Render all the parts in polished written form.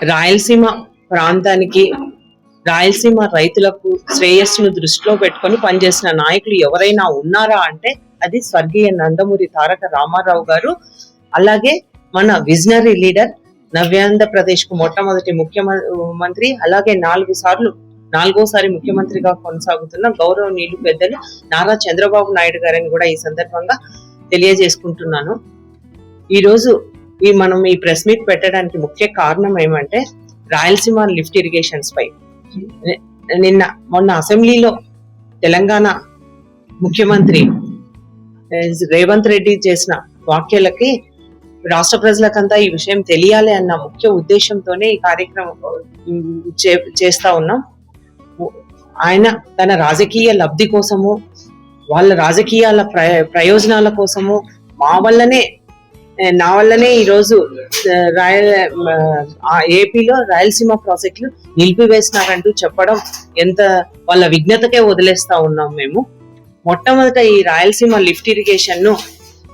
రాయలసీమ ప్రాంతానికి, రాయలసీమ రైతులకు శ్రేయస్సును దృష్టిలో పెట్టుకొని పనిచేసిన నాయకులు ఎవరైనా ఉన్నారా అంటే అది స్వర్గీయ నందమూరి తారక రామారావు గారు. అలాగే మన విజనరీ లీడర్, నవ్యాంధ్రప్రదేశ్ కు మొట్టమొదటి ముఖ్యమంత్రి, అలాగే నాలుగోసారి ముఖ్యమంత్రిగా కొనసాగుతున్న గౌరవనీయులు పెద్దలు నారా చంద్రబాబు నాయుడు గారిని కూడా ఈ సందర్భంగా తెలియజేసుకుంటున్నాను. ఈరోజు మనం ఈ ప్రెస్ మీట్ పెట్టడానికి ముఖ్య కారణం ఏమంటే రాయలసీమ లిఫ్ట్ ఇరిగేషన్స్ పై మొన్న అసెంబ్లీలో తెలంగాణ ముఖ్యమంత్రి రేవంత్ రెడ్డి చేసిన వ్యాఖ్యలకి రాష్ట్ర ప్రజలకంతా ఈ విషయం తెలియాలి అన్న ముఖ్య ఉద్దేశంతోనే ఈ కార్యక్రమం చేస్తా ఉన్నాం. ఆయన తన రాజకీయ లబ్ధి కోసము, వాళ్ళ రాజకీయాల ప్రయోజనాల కోసము నా వల్లనే ఈరోజు ఏపీలో రాయలసీమ ప్రాజెక్టులు నిలిపివేసినారంటూ చెప్పడం ఎంత వాళ్ళ విఘ్నతకే వదిలేస్తా ఉన్నాం మేము. మొట్టమొదట ఈ రాయలసీమ లిఫ్ట్ ఇరిగేషన్ ను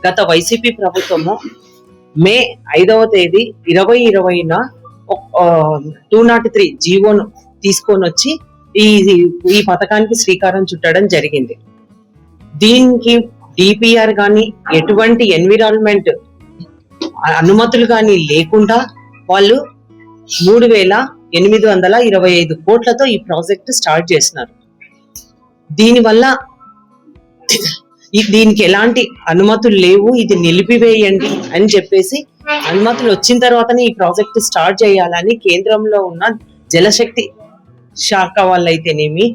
గత వైసీపీ ప్రభుత్వము మే 5వ తేదీ 2020న 203 జీవోను తీసుకొని వచ్చి ఈ పథకానికి శ్రీకారం చుట్టడం జరిగింది. దీనికి డిపిఆర్ కానీ ఎటువంటి ఎన్విరాన్మెంట్ అనుమతులు కానీ లేకుండా వాళ్ళు 3,825 కోట్లతో ఈ ప్రాజెక్ట్ స్టార్ట్ చేసినారు. దీనికి ఎలాంటి అనుమతులు లేవు, ఇది నిలిపివేయండి అని చెప్పేసి అనుమతులు వచ్చిన తర్వాతనే ఈ ప్రాజెక్ట్ స్టార్ట్ చేయాలని కేంద్రంలో ఉన్న జలశక్తి శాఖ వాళ్ళైతేనేమి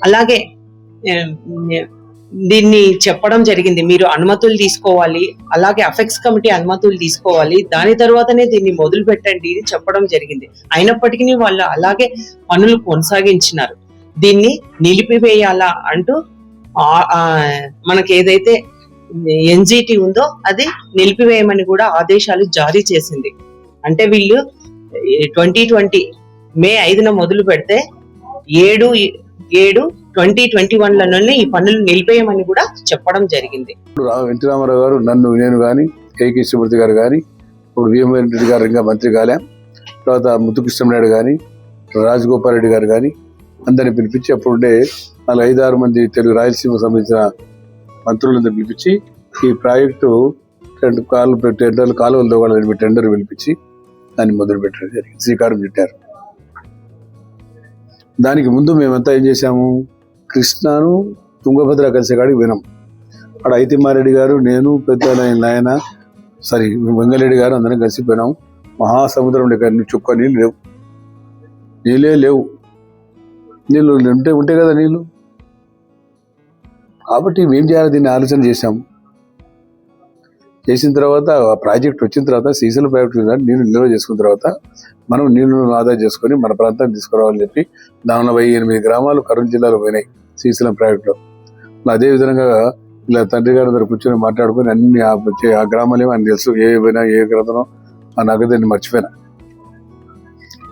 అలాగే దీన్ని చెప్పడం జరిగింది. మీరు అనుమతులు తీసుకోవాలి, అలాగే అఫెక్స్ కమిటీ అనుమతులు తీసుకోవాలి, దాని తర్వాతనే దీన్ని మొదలు పెట్టండి అని చెప్పడం జరిగింది. అయినప్పటికీ వాళ్ళు అలాగే పనులు కొనసాగించినారు. దీన్ని నిలిపివేయాలా అంటూ మనకి ఏదైతే ఎన్జిటి ఉందో అది నిలిపివేయమని కూడా ఆదేశాలు జారీ చేసింది. అంటే వీళ్ళు 2020 మే 5న మొదలు పెడితే 7/7/2021లోనే ఈ పనులు నిలిపేయమని కూడా చెప్పడం జరిగింది. ఎన్టీ రామారావు గారు నేను కానీ కేకే కృష్ణమూర్తి గారు కానీ, ఇప్పుడు వీఎంఆర్ రెడ్డి గారు ఇంకా మంత్రి కాలే, తర్వాత ముత్తుకృష్ణనాయుడు కానీ, రాజగోపాల్ రెడ్డి గారు కానీ అందరిని పిలిపించి అప్పుడుండే 5-6 మంది తెలుగు రాయలసీమ సంబంధించిన మంత్రులందరూ పిలిపించి ఈ ప్రాజెక్టు కాలువలు దోగాలని టెండర్ పిలిపించి దాన్ని మొదలు పెట్టడం జరిగింది, శ్రీకారం చుట్టారు. దానికి ముందు మేమంతా ఏం చేశాము, కృష్ణాను తుంగభద్ర కలిసే కాడికి వినాం. అక్కడ ఐతిమారెడ్డి గారు, నేను, పెద్ద నాయన వెంగరెడ్డి గారు అందరం కలిసి పోయినాం. మహాసముద్రం చుక్క నీళ్ళే లేవు. నీళ్ళు ఉంటే కదా నీళ్ళు. కాబట్టి ఏం చేయాలి, దీన్ని ఆలోచన చేశాము. చేసిన తర్వాత ఆ ప్రాజెక్ట్ వచ్చిన తర్వాత శ్రీశైలం ప్రాజెక్ట్ నీళ్ళు నిల్వ చేసుకున్న తర్వాత మనం నీళ్ళను ఆదా చేసుకొని మన ప్రాంతానికి తీసుకురావాలని చెప్పి 48 గ్రామాలు కర్నూలు జిల్లాలో పోయినాయి శ్రీశైలం ప్రాజెక్టులో. అదేవిధంగా ఇలా తండ్రి గారి దగ్గర కూర్చొని మాట్లాడుకొని అన్ని ఆ గ్రామాలేమో అని తెలుసు, ఏ పోయినా ఏ గ్రంథనో ఆ నగదాన్ని మర్చిపోయినా.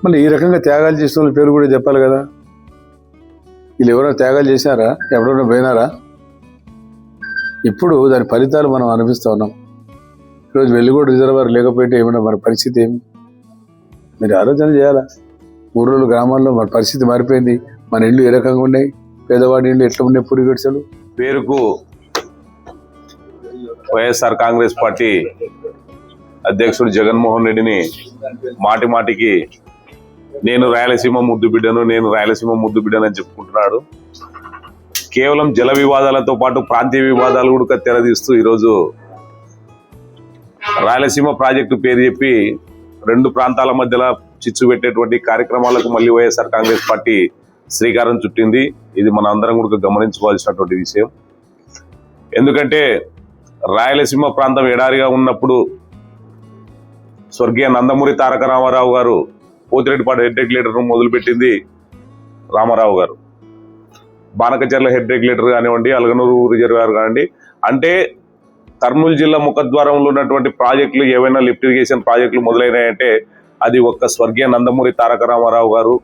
మళ్ళీ ఈ రకంగా త్యాగాలు చేసిన వాళ్ళ పేరు కూడా చెప్పాలి కదా. వీళ్ళు ఎవరైనా త్యాగాలు చేశారా, ఎవరైనా పోయినారా? ఇప్పుడు దాని ఫలితాలు మనం అనిపిస్తూ ఉన్నాం. ఈరోజు వెల్లుగోడు రిజర్వాయర్ లేకపోతే ఏమైనా మన పరిస్థితి ఏమి? మీరు ఆలోచన చేయాలా. ఊళ్ళో గ్రామాల్లో మన పరిస్థితి మారిపోయింది. మన ఇళ్ళు ఏ రకంగా ఉన్నాయి, పేదవాడి ఇళ్ళు ఎట్లా ఉన్నాయి, పూరి గడిసెలు. పేరుకు వైఎస్ఆర్ కాంగ్రెస్ పార్టీ అధ్యక్షుడు జగన్మోహన్ రెడ్డిని మాటికి నేను రాయలసీమ ముద్దు బిడ్డను అని చెప్పుకుంటున్నాడు. కేవలం జల వివాదాలతో పాటు ప్రాంతీయ వివాదాలు కూడా తెరదీస్తూ ఈరోజు రాయలసీమ ప్రాజెక్టు పేరు చెప్పి 2 ప్రాంతాల మధ్యలో చిచ్చు పెట్టేటువంటి కార్యక్రమాలకు మళ్ళీ వైఎస్ఆర్ కాంగ్రెస్ పార్టీ శ్రీకారం చుట్టింది. ఇది మన అందరం కూడా గమనించుకోవాల్సినటువంటి విషయం. ఎందుకంటే రాయలసీమ ప్రాంతం ఎడారిగా ఉన్నప్పుడు స్వర్గీయ నందమూరి తారక రామారావు గారు పోతిరెడ్డిపాడు హెడ్ రెగ్యులేటర్ మొదలుపెట్టింది రామారావు గారు. బానకచర్ల హెడ్ రెగ్యులేటర్ కానివ్వండి, అలగనూరు రిజర్వాయర్ కానివ్వండి, అంటే కర్నూలు జిల్లా ముఖద్వారంలో ఉన్నటువంటి ప్రాజెక్టులు ఏవైనా లిఫ్ట్ ఇరిగేషన్ ప్రాజెక్టులు మొదలైనాయంటే అది ఒక్క స్వర్గీయ నందమూరి తారక రామారావు గారు,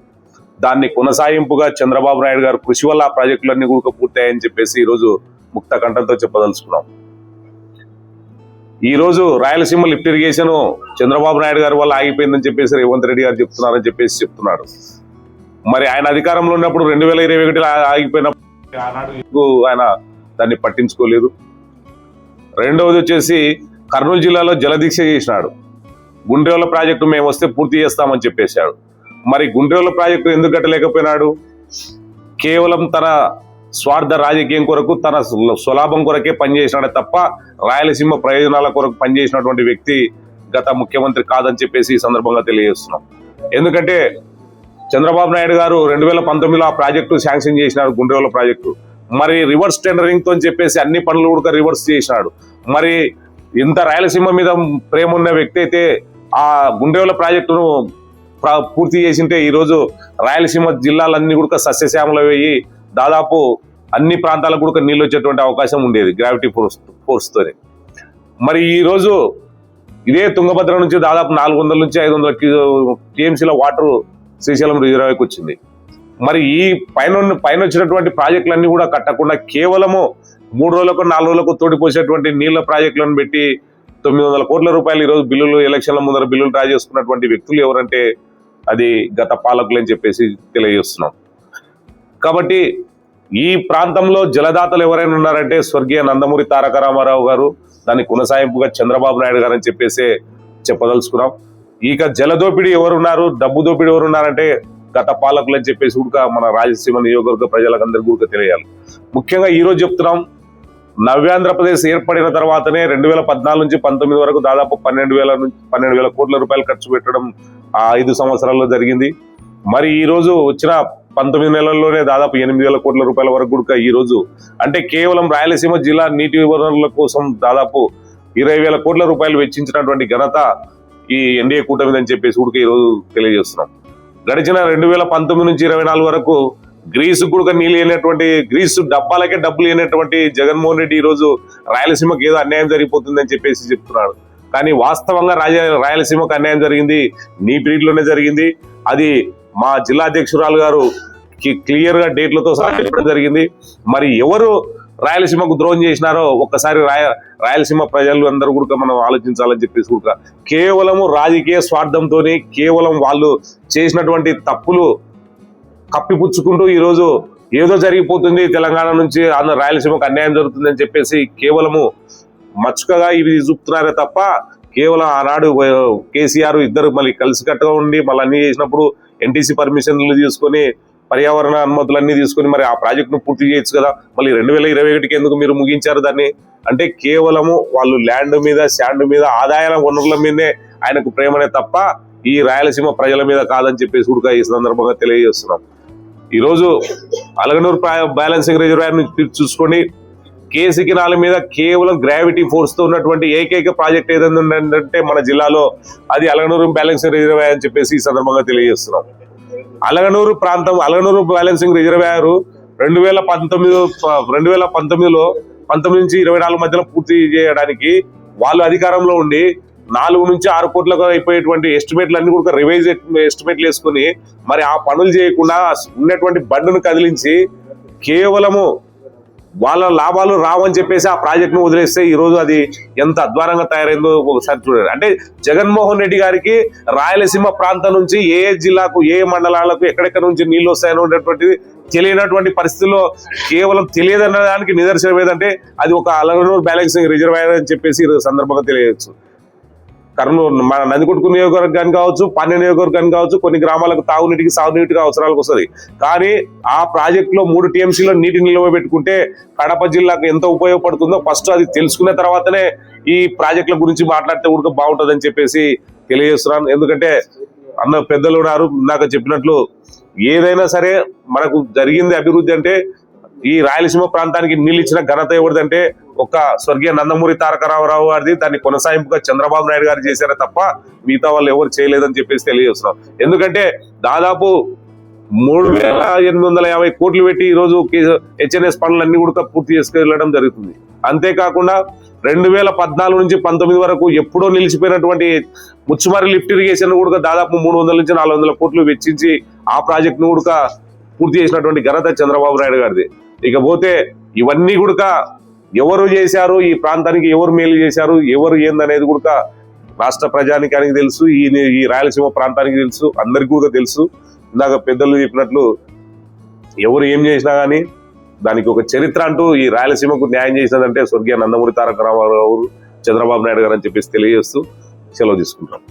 దాన్ని కొనసాగింపుగా చంద్రబాబు నాయుడు గారు కృషి వల్ల ఆ ప్రాజెక్టులన్నీ కూడా పూర్తయ్యాయని చెప్పేసి ఈరోజు ముక్త కంఠంతో చెప్పదలుచుకున్నాం. ఈ రోజు రాయలసీమ లిఫ్ట్ ఇరిగేషన్ చంద్రబాబు నాయుడు గారి వల్ల ఆగిపోయిందని చెప్పేసి రేవంత్ రెడ్డి గారు చెప్తున్నారని చెప్పేసి చెప్తున్నాడు. మరి ఆయన అధికారంలో ఉన్నప్పుడు 2021 ఆగిపోయినప్పుడు ఆనాడు ఆయన దాన్ని పట్టించుకోలేదు. రెండవది వచ్చేసి కర్నూలు జిల్లాలో జలదీక్ష చేసినాడు. గుండ్రేవుల ప్రాజెక్టు మేము వస్తే పూర్తి చేస్తామని చెప్పేశాడు. మరి గుండ్రేవుల ప్రాజెక్టు ఎందుకు కట్టలేకపోయినాడు? కేవలం తన స్వార్థ రాజకీయం కొరకు, తన స్వలాభం కొరకే పనిచేసినాడే తప్ప రాయలసీమ ప్రయోజనాల కొరకు పనిచేసినటువంటి వ్యక్తి గత ముఖ్యమంత్రి కాదని చెప్పేసి ఈ సందర్భంగా తెలియజేస్తున్నాం. ఎందుకంటే చంద్రబాబు నాయుడు గారు 2019లో ఆ ప్రాజెక్టు శాంక్షన్ చేసినాడు, గుండ్రేవుల ప్రాజెక్టు. మరి రివర్స్ టెండరింగ్ తో చెప్పేసి అన్ని పనులు కూడా రివర్స్ చేసినాడు. మరి ఇంత రాయలసీమ మీద ప్రేమ ఉన్న వ్యక్తి అయితే ఆ గుండ్రేవుల ప్రాజెక్టును పూర్తి చేసింటే ఈరోజు రాయలసీమ జిల్లాలన్నీ కూడా సస్యశ్యామలయ్యి దాదాపు అన్ని ప్రాంతాలకు కూడా నీళ్ళు వచ్చేటువంటి అవకాశం ఉండేది గ్రావిటీ ఫోర్స్తో. మరి ఈరోజు ఇదే తుంగభద్ర నుంచి దాదాపు 400 నుంచి 500 టీఎంసీల వాటర్ శ్రీశైలం రిజర్వాయర్కి వచ్చింది. మరి ఈ పైన వచ్చినటువంటి ప్రాజెక్టులన్నీ కూడా కట్టకుండా కేవలము 3 రోజులకు 4 రోజులకు తోడిపోసేటువంటి నీళ్ల ప్రాజెక్టులను పెట్టి 900 కోట్ల రూపాయలు ఈరోజు బిల్లులు, ఎలక్షన్ల ముందర బిల్లులు డ్రా చేసుకున్నటువంటి వ్యక్తులు ఎవరంటే అది గత పాలకులు అని చెప్పేసి తెలియజేస్తున్నాం. కాబట్టి ఈ ప్రాంతంలో జలదాతలు ఎవరైనా ఉన్నారంటే స్వర్గీయ నందమూరి తారక రామారావు గారు, దాని కొనసాగింపుగా చంద్రబాబు నాయుడు గారు అని చెప్పేసి చెప్పదలుచుకున్నాం. ఇక జలదోపిడి ఎవరున్నారు, డబ్బు దోపిడి ఎవరున్నారంటే గత పాలకులు అని చెప్పేసి కూడా మన రాయలసీమ నియోజకవర్గ ప్రజలందరికీ కూడా తెలియాలి. ముఖ్యంగా ఈ రోజు చెప్తున్నాం, నవ్యాంధ్రప్రదేశ్ ఏర్పడిన తర్వాతనే 2014 నుంచి 19 వరకు దాదాపు 12,000 కోట్ల రూపాయలు ఖర్చు పెట్టడం ఆ 5 సంవత్సరాల్లో జరిగింది. మరి ఈ రోజు వచ్చిన 19 నెలల్లోనే దాదాపు 8,000 కోట్ల రూపాయల వరకు కూడా ఈ రోజు, అంటే కేవలం రాయలసీమ జిల్లా నీటి వనరుల కోసం దాదాపు 20,000 కోట్ల రూపాయలు వెచ్చించినటువంటి ఘనత ఈ ఎన్డీఏ కూటమి అని చెప్పేసి కూడా ఈ రోజు తెలియజేస్తున్నాం. గడిచిన 2019 నుంచి 24 వరకు గ్రీసు కూడా నీళ్ళు లేనటువంటి, గ్రీసు డబ్బాలకే డబ్బులు లేనటువంటి జగన్మోహన్ రెడ్డి ఈ రోజు రాయలసీమకి ఏదో అన్యాయం జరిగిపోతుందని చెప్పేసి చెప్తున్నాడు. కానీ వాస్తవంగా రాయలసీమకు అన్యాయం జరిగింది నీ పీరియడ్లోనే జరిగింది. అది మా జిల్లా అధ్యక్షురాలు గారు క్లియర్ గా డేట్లతో చెప్పడం జరిగింది. మరి ఎవరు రాయలసీమకు ద్రోహం చేసినారో ఒక్కసారి రాయలసీమ ప్రజలు అందరూ కూడా మనం ఆలోచించాలని చెప్పేసి కూడా కేవలము రాజకీయ స్వార్థంతో కేవలం వాళ్ళు చేసినటువంటి తప్పులు కప్పిపుచ్చుకుంటూ ఈరోజు ఏదో జరిగిపోతుంది, తెలంగాణ నుంచి రాయలసీమకు అన్యాయం జరుగుతుందని చెప్పేసి కేవలము మచ్చుకగా ఇవి చూపుతున్నారే తప్ప కేవలం ఆనాడు కేసీఆర్ ఇద్దరు మళ్ళీ కలిసికట్టుగా ఉండి మళ్ళీ అన్ని చేసినప్పుడు ఎన్టీసీ పర్మిషన్లు తీసుకొని పర్యావరణ అనుమతులన్నీ తీసుకొని మరి ఆ ప్రాజెక్టును పూర్తి చేయొచ్చు కదా. మళ్ళీ 2021కి ఎందుకు మీరు ముగించారు దాన్ని? అంటే కేవలము వాళ్ళు ల్యాండ్ మీద, శాండ్ మీద, ఆదాయ వనరుల మీదే ఆయనకు ప్రేమనే తప్ప ఈ రాయలసీమ ప్రజల మీద కాదని చెప్పేసి కూడా ఈ సందర్భంగా తెలియజేస్తున్నాం. ఈరోజు అలగనూరు బ్యాలెన్సింగ్ రిజర్వాయర్ నుంచి చూసుకొని కేసీ కెనాల్ మీద కేవలం గ్రావిటీ ఫోర్స్ తో ఉన్నటువంటి ఏకైక ప్రాజెక్ట్ ఏదైనా ఉందంటే మన జిల్లాలో అది అలగనూరు బ్యాలెన్సింగ్ రిజర్వాయర్ అని చెప్పేసి ఈ సందర్భంగా తెలియజేస్తున్నాం. అలగనూరు బ్యాలెన్సింగ్ రిజర్వాయర్ 2019లో 19 నుంచి 24 మధ్యలో పూర్తి చేయడానికి వాళ్ళు అధికారంలో ఉండి 4 నుంచి 6 కోట్లకు అయిపోయేటువంటి ఎస్టిమేట్లు అన్ని కూడా రివైజ్ ఎస్టిమేట్లు వేసుకుని మరి ఆ పనులు చేయకుండా ఉన్నటువంటి బండును కదిలించి కేవలము వాళ్ళ లాభాలు రావని చెప్పేసి ఆ ప్రాజెక్ట్ ను వదిలేస్తే ఈ రోజు అది ఎంత అధ్వానంగా తయారైందో ఒకసారి చూడండి. అంటే జగన్మోహన్ రెడ్డి గారికి రాయలసీమ ప్రాంతం నుంచి ఏ జిల్లాకు, ఏ మండలాలకు ఎక్కడెక్కడ నుంచి నీళ్లు వస్తాయని ఉన్నటువంటిది తెలియనటువంటి పరిస్థితుల్లో కేవలం తెలియదనడానికి నిదర్శనం ఏదంటే అది ఒక అలగనూరు బ్యాలెన్సింగ్ రిజర్వాయర్ అని చెప్పేసి సందర్భంగా తెలియవచ్చు. కర్నూలు మన నందికొట్కు నియోజకవర్గానికి కావచ్చు, పాణ్య నియోజకవర్గానికి కావచ్చు, కొన్ని గ్రామాలకు తాగునీటికి, సాగునీటికి అవసరాలకు వస్తుంది. కానీ ఆ ప్రాజెక్టులో 3 టీఎంసీలో నీటి నిల్వ పెట్టుకుంటే కడప జిల్లాకు ఎంత ఉపయోగపడుతుందో ఫస్ట్ అది తెలుసుకున్న తర్వాతనే ఈ ప్రాజెక్టుల గురించి మాట్లాడితే కూడా బాగుంటుందని చెప్పేసి తెలియజేస్తున్నాను. ఎందుకంటే అన్న పెద్దలు ఉన్నారు, నాకు చెప్పినట్లు ఏదైనా సరే మనకు జరిగింది అభివృద్ధి అంటే ఈ రాయలసీమ ప్రాంతానికి నీళ్ళు ఇచ్చిన ఘనత ఎవరిదంటే ఒక స్వర్గీయ నందమూరి తారక రామారావు గారిది. దాన్ని కొనసాగింపుగా చంద్రబాబు నాయుడు గారు చేశారే తప్ప మిగతా వాళ్ళు ఎవరు చేయలేదని చెప్పేసి తెలియజేస్తున్నాం. ఎందుకంటే దాదాపు 3,850 కోట్లు పెట్టి ఈరోజు హెచ్ఎన్ఎస్ పనులన్నీ కూడా పూర్తి చేసుకెళ్లడం జరుగుతుంది. అంతేకాకుండా 2014 నుంచి 19 వరకు ఎప్పుడో నిలిచిపోయినటువంటి ముచ్చుమర్రి లిఫ్ట్ ఇరిగేషన్ కూడా దాదాపు 300 నుంచి 400 కోట్లు వెచ్చించి ఆ ప్రాజెక్ట్ ను కూడా పూర్తి చేసినటువంటి ఘనత చంద్రబాబు నాయుడు గారిది. ఇకపోతే ఇవన్నీ కూడా ఎవరు చేశారు, ఈ ప్రాంతానికి ఎవరు మేలు చేశారు, ఎవరు ఏందనేది కూడా రాష్ట్ర ప్రజానికానికి తెలుసు, ఈ రాయలసీమ ప్రాంతానికి తెలుసు, అందరికీ కూడా తెలుసు. ఇందాక పెద్దలు చెప్పినట్లు ఎవరు ఏం చేసినా కానీ దానికి ఒక చరిత్ర అంటూ ఈ రాయలసీమకు న్యాయం చేసినదంటే స్వర్గీయ నందమూరి తారక రామారావు, చంద్రబాబు నాయుడు గారు అని చెప్పేసి తెలియజేస్తూ సెలవు తీసుకుంటాం.